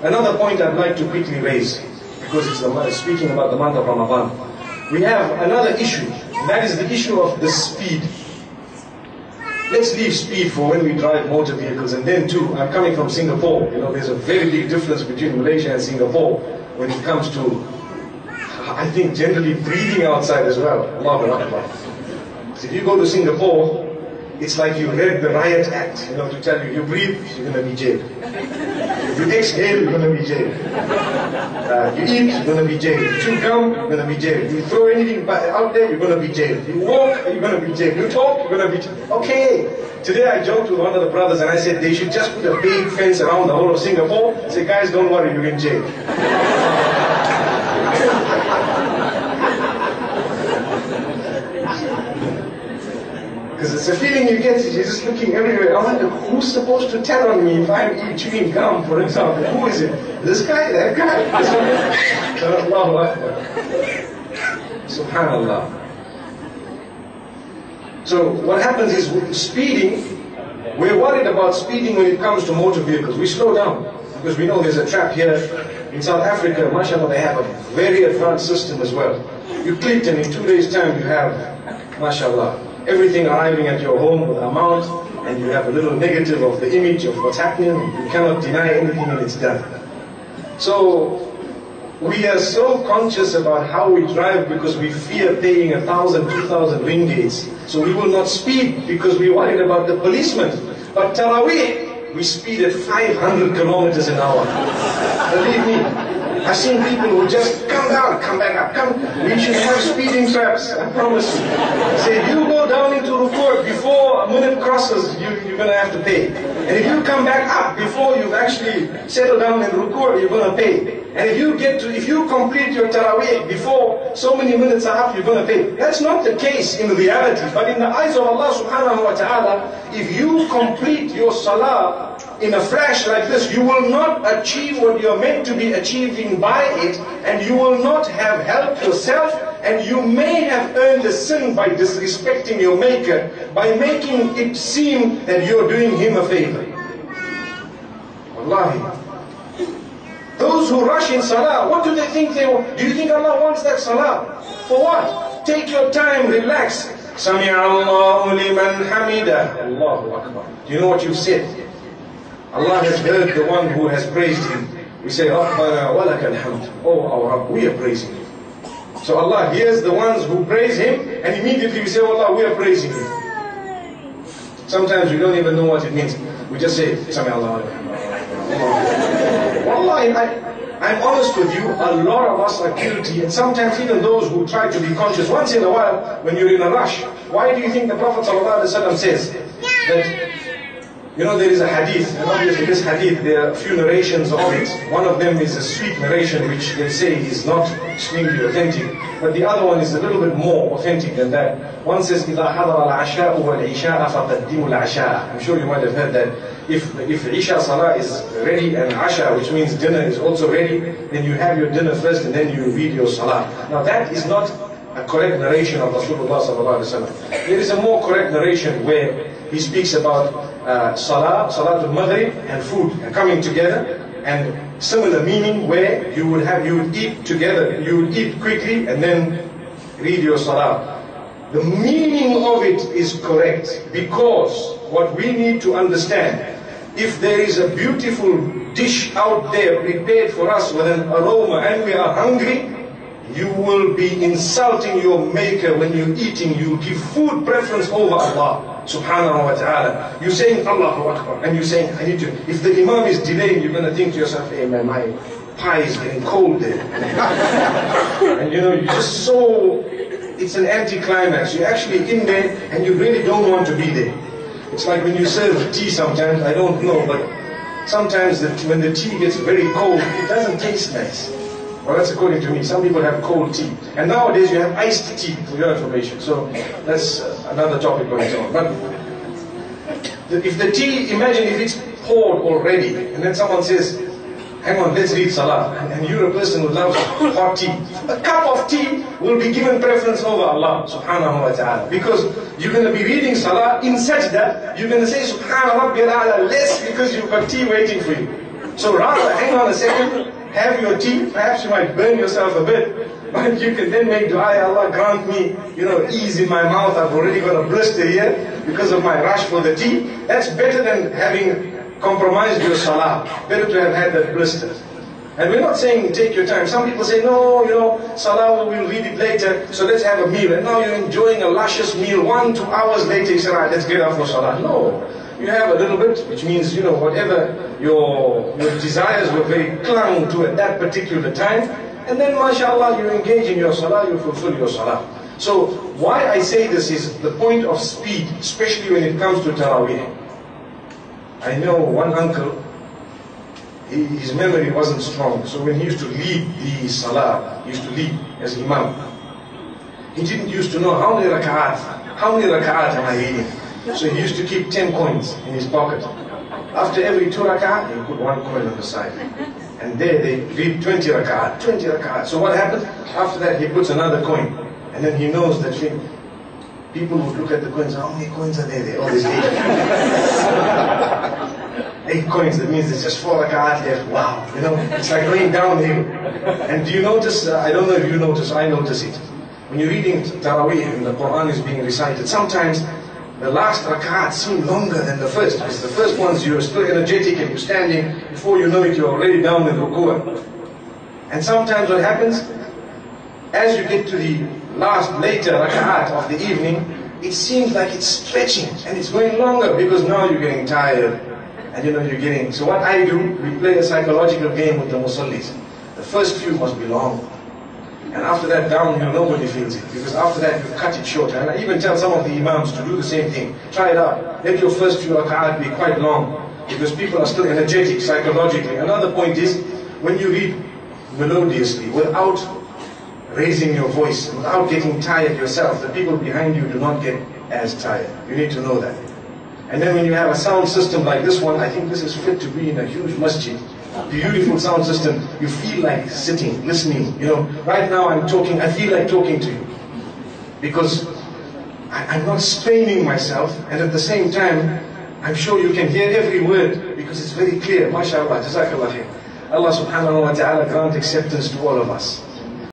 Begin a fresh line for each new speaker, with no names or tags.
Another point I'd like to quickly raise, because it's speaking about the month of Ramadan. We have another issue, and that is the issue of the speed. Let's leave speed for when we drive motor vehicles. And then too, I'm coming from Singapore. You know, there's a very big difference between Malaysia and Singapore when it comes to, I think, generally breathing outside as well. Allahu Akbar. So if you go to Singapore, it's like you read the Riot Act, you know, to tell you, you breathe, you're going to be jailed. You exhale, you're going to be jailed. You eat, you're going to be jailed. You chew gum, you're going to be jailed. You throw anything out there, you're going to be jailed. You walk, you're going to be jailed. You talk, you're going to be jailed. Okay. Today I joked with one of the brothers and I said they should just put a big fence around the whole of Singapore. Say, guys, don't worry, you're in jail. Because it's a feeling you get, you're just looking everywhere. I wonder, who's supposed to tell on me if I'm chewing gum, for example? Who is it? This guy? That guy? Allahu Akbar. Subhanallah. So what happens is, speeding, we're worried about speeding when it comes to motor vehicles. We slow down, because we know there's a trap here. In South Africa, mashallah, they have a very advanced system as well. You click and in 2 days' time you have, mashallah, everything arriving at your home with a mount, and you have a little negative of the image of what's happening. You cannot deny anything, and it's done. So we are so conscious about how we drive because we fear paying 1,000, 2,000 ringgits. So we will not speed because we're worried about the policeman. But Taraweeh, we speed at 500 kilometers an hour. Believe me. I've seen people who just come down, come back up, come. We should have speeding traps, I promise you. Say, if you go down into Rukur before a minute crosses, you're going to have to pay. And if you come back up before you've actually settled down in Rukur, you're going to pay. And if you complete your Taraweeh before so many minutes are up, you're going to pay. That's not the case in reality. But in the eyes of Allah subhanahu wa ta'ala, if you complete your salah in a flash like this, you will not achieve what you're meant to be achieving by it, and you will not have helped yourself, and you may have earned a sin by disrespecting your Maker, by making it seem that you're doing Him a favor. Wallahi. Those who rush in salah, what do they think they want? Do you think Allah wants that salah? For what? Take your time, relax. Sami'a Allahu liman hamida. Allahu Akbar. Do you know what you've said? Allah has heard the one who has praised Him. We say, Rabbana wa lakal hamd. Oh, our Rabb, we are praising You. So Allah hears the ones who praise Him, and immediately we say, oh Allah, we are praising You. Sometimes we don't even know what it means. We just say, Sami'a Allahu liman hamida. Wallahi, I'm honest with you, a lot of us are guilty, and sometimes even those who try to be conscious, once in a while, when you're in a rush. Why do you think the Prophet ﷺ says that, you know, there is a hadith, and obviously this hadith, there are a few narrations of it. One of them is a sweet narration, which they say is not extremely authentic, but the other one is a little bit more authentic than that. One says, إِذَا حَضَرَ الْعَشَاءُ وَالْعِشَاءَ فَقَدِّمُوا الْعَشَاءَ. I'm sure you might have heard that. If Isha Salah is ready and Asha, which means dinner, is also ready, then you have your dinner first and then you read your Salah. Now that is not a correct narration of Rasulullah sallallahu alaihi wasallam. There is a more correct narration where he speaks about Salatul Maghrib and food coming together, and similar meaning where you would eat together, you would eat quickly and then read your Salah. The meaning of it is correct, because what we need to understand, if there is a beautiful dish out there prepared for us with an aroma and we are hungry, you will be insulting your Maker when you're eating. You give food preference over Allah subhanahu wa ta'ala. You're saying Allahu Akbar, and you're saying, I need to. If the Imam is delaying, you're going to think to yourself, hey man, my pie is getting cold there. And you know, you're just so, it's an anti-climax. You're actually in there and you really don't want to be there. It's like when you serve tea sometimes, I don't know, but sometimes when the tea gets very cold, it doesn't taste nice. Well, that's according to me. Some people have cold tea. And nowadays you have iced tea, for your information. So that's another topic going on. But if the tea, imagine if it's poured already, and then someone says, hang on, let's read Salah. And you're a person who loves hot tea. A cup of tea will be given preference over Allah subhanahu wa ta'ala. Because you're going to be reading Salah in sajda, you're going to say Subhana Rabbiyal A'la less because you've got tea waiting for you. So rather, hang on a second, have your tea, perhaps you might burn yourself a bit, but you can then make dua, Allah grant me, ease in my mouth, I've already got a blister here because of my rush for the tea. That's better than having compromised your salah. Better to have had that blister. And we're not saying take your time. Some people say, no, salah, we'll read it later, so let's have a meal. And now you're enjoying a luscious meal. 1-2 hours later, you say, right, let's get up for salah. No. You have a little bit, which means, whatever your desires were very clung to at that particular time. And then, mashallah, you engage in your salah, you fulfill your salah. So, why I say this is the point of speed, especially when it comes to Taraweeh. I know one uncle, his memory wasn't strong, so when he used to lead the salah, he used to lead as imam, he didn't used to know how many rak'at am I reading. So he used to keep 10 coins in his pocket. After every 2 rak'at, he put 1 coin on the side. And there they read 20 rak'at. So what happened? After that he puts another coin. And then he knows that people would look at the coins, how many coins are there? Oh, there's 8. 8 coins, that means there's just 4 rak'at left. Wow, it's like going downhill. And do you notice, I don't know if you notice, I notice it. When you're reading Taraweeh and the Quran is being recited, sometimes the last rak'at seem longer than the first, because the first ones you're still energetic and you're standing, before you know it you're already down in ruku'ah. And sometimes what happens, as you get to the later rak'at of the evening, it seems like it's stretching and it's going longer, because now you're getting tired and you're getting. So what I do, we play a psychological game with the musallis. The first few must be long. And after that downhill, nobody feels it. Because after that, you cut it short. And I even tell some of the imams to do the same thing. Try it out. Let your first few rak'at be quite long. Because people are still energetic psychologically. Another point is, when you read melodiously, without raising your voice, without getting tired yourself, the people behind you do not get as tired. You need to know that. And then when you have a sound system like this one, I think this is fit to be in a huge masjid. Beautiful sound system, you feel like sitting, listening. Right now I'm talking, I feel like talking to you. Because I'm not straining myself, and at the same time, I'm sure you can hear every word, because it's very clear. MashaAllah, Jazakallah khair. Allah subhanahu wa ta'ala grant acceptance to all of us.